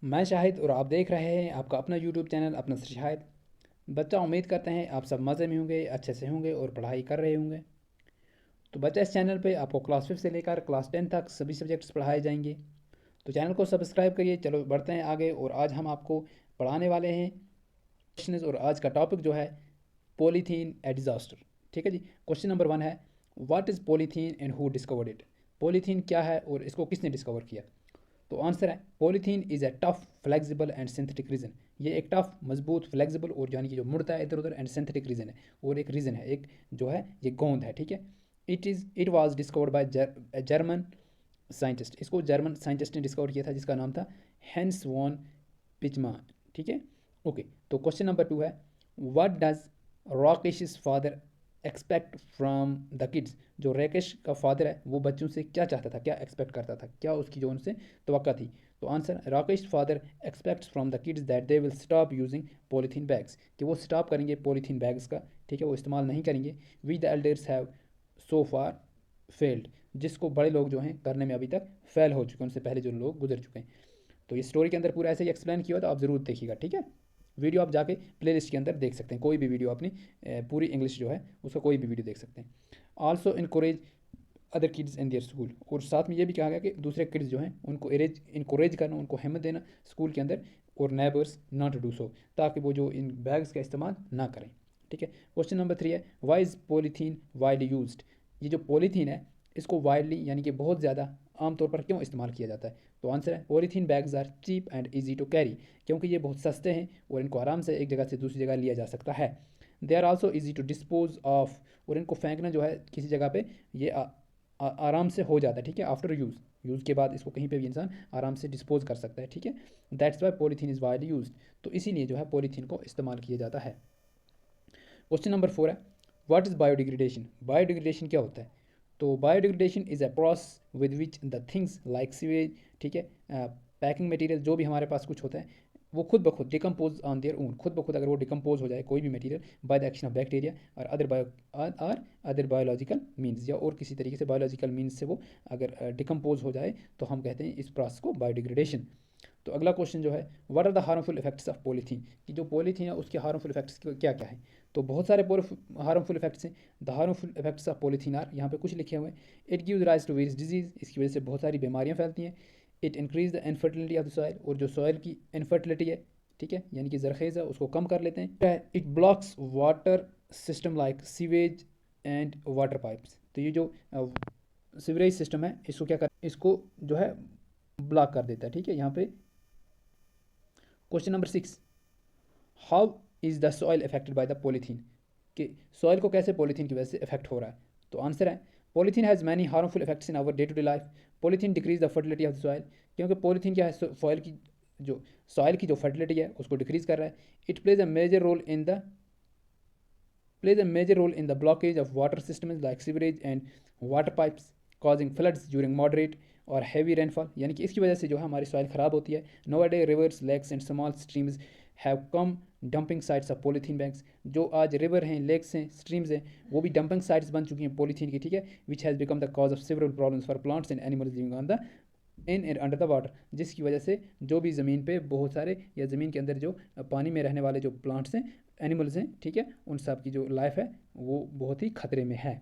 मैं शाहिद और आप देख रहे हैं आपका अपना यूट्यूब चैनल अपना सर शाहिद। बच्चा, उम्मीद करते हैं आप सब मज़े में होंगे, अच्छे से होंगे और पढ़ाई कर रहे होंगे। तो बच्चा, इस चैनल पे आपको क्लास 5 से लेकर क्लास 10 तक सभी सब्जेक्ट्स पढ़ाए जाएंगे। तो चैनल को सब्सक्राइब करिए। चलो बढ़ते हैं आगे, और आज हम आपको पढ़ाने वाले हैं क्वेश्चन। और आज का टॉपिक जो है पॉलीथीन ए डिज़ास्टर। ठीक है जी। क्वेश्चन नंबर 1 है, what is polythene and who discovered it. Polythene क्या है और इसको किसने डिस्कवर किया। तो आंसर है, polythene is a tough flexible and synthetic resin. ये एक टफ, मजबूत, फ्लेक्सिबल और यानी कि जो मुड़ता है इधर उधर, एंड सिंथेटिक रीजन है। और एक रीजन है, एक जो है ये गोंद है। ठीक है। It was discovered by German scientist. इसको जर्मन साइंटिस्ट ने डिस्कवर किया था, जिसका नाम था हेंस वॉन पिचमान। ठीक है। ओके। तो क्वेश्चन नंबर 2 है, what does Rakesh's father expect from the kids. जो राकेश का फादर है वो बच्चों से क्या चाहता था, क्या एक्सपेक्ट करता था, क्या उसकी जो उनसे तवक्का थी। तो answer, Rakesh father aspects from the kids that they will stop using polythene bags. कि वो स्टॉप करेंगे पॉलीथीन बैग्स का। ठीक है, वो इस्तेमाल नहीं करेंगे। We the elders have so far failed. जिसको बड़े लोग जो हैं करने में अभी तक फेल हो चुके हैं, उनसे पहले जो लोग गुजर चुके हैं। तो इस स्टोरी के अंदर पूरा ऐसे ही एक्सप्लेन किया हो, तो आप ज़रूर देखिएगा। ठीक है। वीडियो आप जाके प्लेलिस्ट के अंदर देख सकते हैं, कोई भी वीडियो अपनी पूरी इंग्लिश जो है उसका कोई भी वीडियो देख सकते हैं। Also encourage other kids in their school. और साथ में ये भी कहा गया कि दूसरे किड्स जो हैं उनको इनकोरेज करना, उनको हिम्मत देना स्कूल के अंदर, और neighbours not to do so, ताकि वो जो इन बैग्स का इस्तेमाल ना करें। ठीक है। क्वेश्चन नंबर 3 है, why is polythene widely used. ये जो पॉलीथीन है इसको वाइडली यानी कि बहुत ज़्यादा आमतौर पर क्यों इस्तेमाल किया जाता है। तो आंसर है, polythene bags are cheap and easy to carry. क्योंकि ये बहुत सस्ते हैं और इनको आराम से एक जगह से दूसरी जगह लिया जा सकता है। They are also easy to dispose of. और इनको फेंकना जो है किसी जगह पे ये आराम से हो जाता है। ठीक है। आफ्टर यूज़ के बाद इसको कहीं पे भी इंसान आराम से डिस्पोज कर सकता है। ठीक है। That's why polythene is widely use. तो इसीलिए जो है पॉलीथीन को इस्तेमाल किया जाता है। क्वेश्चन नंबर 4 है, व्हाट इज़ बायोडिग्रेडेशन। बायोडिग्रेडेशन क्या होता है। तो biodegradation is a process with which the things like sewage, ठीक है, पैकिंग मटेरियल, जो भी हमारे पास कुछ होता है वो खुद ब खुद डिकम्पोज ऑन देयर ओन। खुद ब खुद अगर वो डिकम्पोज हो जाए कोई भी material by the action of bacteria और अदर बायोलॉजिकल मीन्स, या और किसी तरीके से बायोलॉजिकल मीन्स से वो अगर डिकम्पोज हो जाए, तो हम कहते हैं इस प्रोसेस को बायोडिग्रेडेशन। तो अगला क्वेश्चन जो है, what are the harmful effects of polythene. कि जो पॉलीथीन है उसके हार्मफुल इफेक्ट्स क्या क्या है। तो बहुत सारे हार्मफुल इफेक्ट्स हैं। The harmful effects of polythene are, यहाँ पे कुछ लिखे हुए हैं। It gives rise to various disease. इसकी वजह से बहुत सारी बीमारियाँ फैलती हैं। It increase the infertility of the soil. और जो सॉइल की इनफर्टिलिटी है, ठीक है, यानी कि जरखेज़ है, उसको कम कर लेते हैं। It blocks water system like sewage and water pipes. तो ये जो सीवरेज सिस्टम है इसको क्या कर, इसको जो है ब्लॉक कर देता है। ठीक है। यहाँ पे question number 6, how is the soil affected by the polythene. कि सॉइल को कैसे पॉलीथीन की वजह से इफेक्ट हो रहा है। तो आंसर है, polythene has many harmful effects in our day to day life. Polythene decrease the fertility of the soil. क्योंकि पॉलीथीन क्या है, सॉइल की जो फर्टिलिटी है उसको डिक्रीज कर रहा है। It plays a major role in the blockage of water systems like sewerage and water pipes, causing floods during moderate और हैवी रेनफॉल। यानी कि इसकी वजह से जो है हमारी सॉइल ख़राब होती है। Nowadays rivers, lakes and small streams have come dumping sites of polythene bags. जो आज रिवर हैं, लेक्स हैं, स्ट्रीम्स हैं, वो भी डंपिंग साइट्स बन चुकी हैं पॉलीथीन की। ठीक है। Which has become the cause of several problems for plants and animals living on the in and under the water. जिसकी वजह से जो भी ज़मीन पे बहुत सारे, या ज़मीन के अंदर जो पानी में रहने वाले जो प्लांट्स हैं, एनिमल्स हैं, ठीक है, उन सब की जो लाइफ है वो बहुत ही खतरे में है।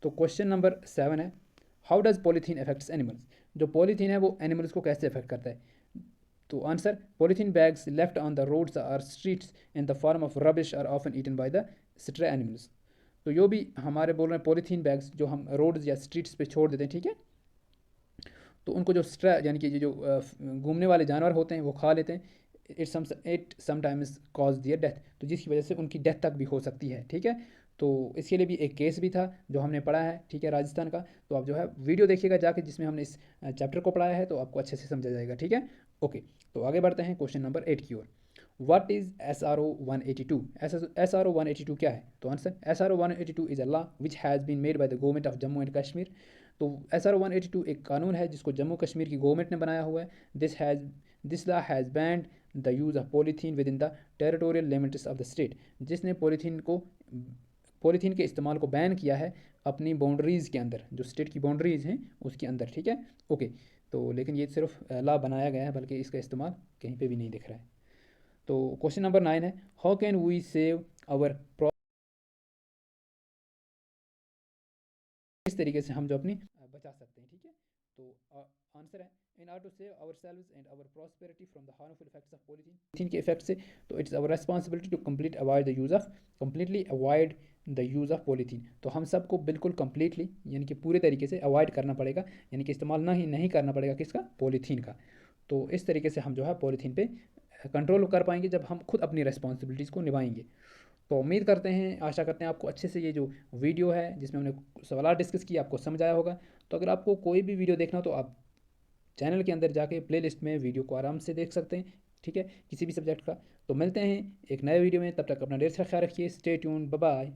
तो क्वेश्चन नंबर 7 है, how does polythene affects animals. जो पॉलीथीन है वो एनिमल्स को कैसे अफेक्ट करता है। तो answer, polythene bags left on the roads or streets in the form of rubbish are often eaten by the stray animals. तो जो भी हमारे बोल रहे हैं पॉलीथीन बैग्स जो हम रोड्स या स्ट्रीट्स पे छोड़ देते हैं, ठीक है, तो उनको जो स्ट्रा यानी कि ये जो घूमने वाले जानवर होते हैं वो खा लेते हैं। It sometimes cause their death. तो जिसकी वजह से उनकी डेथ तक भी हो सकती है। ठीक है। तो इसके लिए भी एक केस भी था जो हमने पढ़ा है, ठीक है, राजस्थान का। तो आप जो है वीडियो देखिएगा जाके, जिसमें हमने इस चैप्टर को पढ़ाया है, तो आपको अच्छे से समझा जाएगा। ठीक है। ओके। तो आगे बढ़ते हैं क्वेश्चन नंबर 8 की ओर। What is SRO 182। SRO 182 क्या है। तो answer, SRO 182 is a law which has been made by the government of Jammu and Kashmir. तो SRO 182 एक कानून है जिसको जम्मू कश्मीर की गवर्नमेंट ने बनाया हुआ है। This law has band the use of polythene with in the territorial limits of the state. जिसने पॉलीथीन के इस्तेमाल को बैन किया है अपनी बाउंड्रीज़ के अंदर, जो स्टेट की बाउंड्रीज़ हैं उसके अंदर। ठीक है। ओके। तो लेकिन ये सिर्फ लॉ बनाया गया है, बल्कि इसका इस्तेमाल कहीं पे भी नहीं दिख रहा है। तो क्वेश्चन नंबर 9 है, how can we save our, इस तरीके से हम जो अपनी बचा सकते हैं, ठीक है। तो आंसर है, in order to save our selves and our prosperity from the harmful effects of polythene के इफेक्ट से, तो it's our responsibility to complete avoid the use of completely avoid the use of polythene. तो हम सबको बिल्कुल completely यानी कि पूरे तरीके से अवॉइड करना पड़ेगा, यानी कि इस्तेमाल नहीं करना पड़ेगा किसका, पॉलीथीन का। तो इस तरीके से हम जो है पॉलीथीन पे कंट्रोल कर पाएंगे जब हम खुद अपनी रिस्पॉन्सिबिलिटीज़ को निभाएंगे। तो उम्मीद करते हैं, आशा करते हैं आपको अच्छे से ये जो वीडियो है जिसमें हमने सवाल डिस्कस किया आपको समझ आया होगा। तो अगर आपको कोई भी वीडियो देखना हो तो आप चैनल के अंदर जाके प्लेलिस्ट में वीडियो को आराम से देख सकते हैं, ठीक है, किसी भी सब्जेक्ट का। तो मिलते हैं एक नए वीडियो में, तब तक अपना ढेर सारा ख्याल रखिए। Stay tune, bye bye.